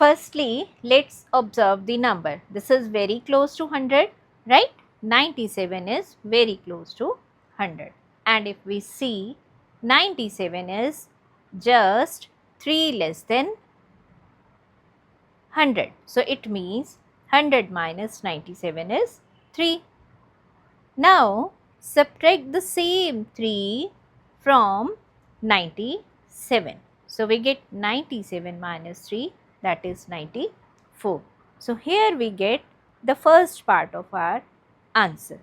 firstly, let's observe the number. This is very close to 100, right? 97 is very close to 100. And if we see, 97 is just 3 less than 100. So, it means 100 minus 97 is 3. Now, subtract the same 3 from 97. So, we get 97 minus 3, that is 94. So, here we get the first part of our answer.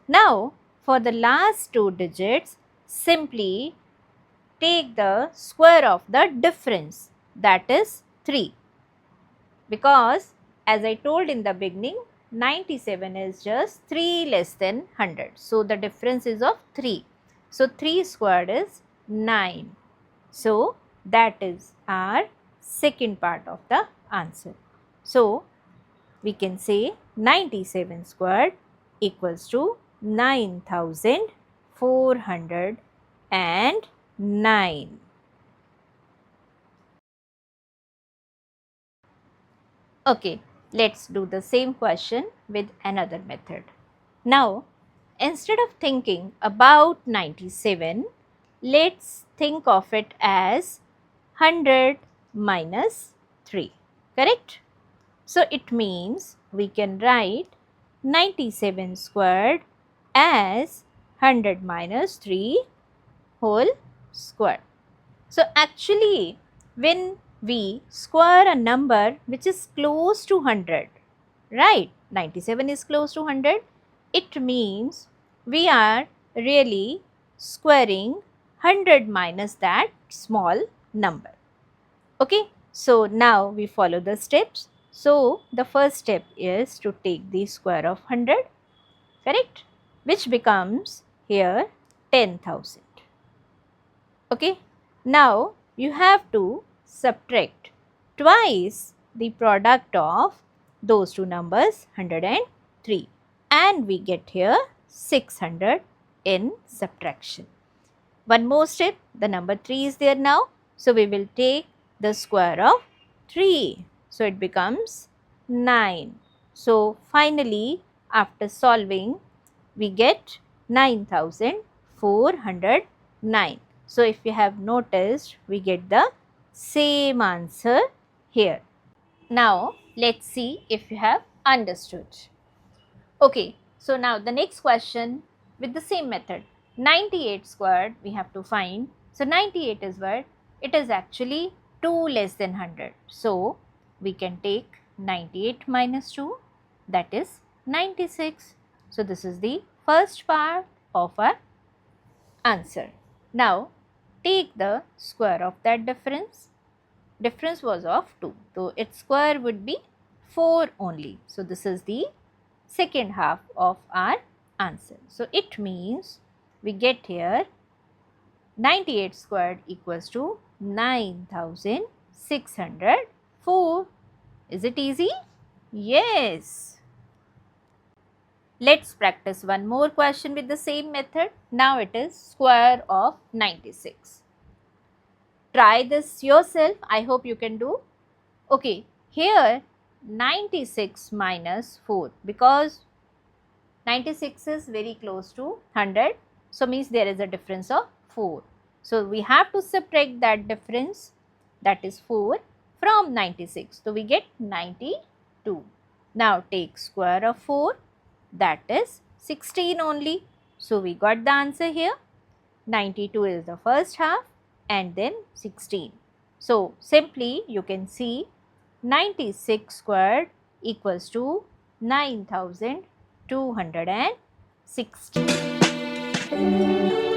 Now, for the last two digits, simply take the square of the difference, that is 3. Because as I told in the beginning, 97 is just 3 less than 100. So, the difference is of 3. So, 3 squared is 9. So, that is our second part of the answer. So, we can say 97 squared equals to 9409. Okay, let's do the same question with another method. Now, instead of thinking about 97, let's think of it as 100 minus 3, correct? So, it means we can write 97 squared as 100 minus 3 whole square. So, actually, when we square a number which is close to 100, right? 97 is close to 100. It means we are really squaring 100 minus that small number. Okay, so now we follow the steps. So, the first step is to take the square of 100, correct? Which becomes here 10,000. Okay, now you have to subtract twice the product of those two numbers 100 and 3, and we get here 600 in subtraction. One more step, the number 3 is there now, so we will take the square of 3, so it becomes 9. So finally, after solving, we get 9409. So if you have noticed, we get the same answer here. Now let's see if you have understood. Okay, so now the next question with the same method. 98 squared we have to find. So 98 is what? It is actually 2 less than 100. So we can take 98 minus 2, that is 96. So this is the first part of our answer. Now take the square of that difference. Difference was of 2. So its square would be 4 only. So this is the second half of our answer. So it means we get here 98 squared equals to 9604. Is it easy? Yes. Let's practice one more question with the same method. Now it is square of 96. Try this yourself. I hope you can do. Okay, here 96 minus 4, because 96 is very close to 100. So, means there is a difference of 4. So, we have to subtract that difference, that is 4, from 96. So, we get 92. Now, take square of 4, that is 16 only. So, we got the answer here. 92 is the first half and then 16. So, simply you can see 96 squared equals to 9260.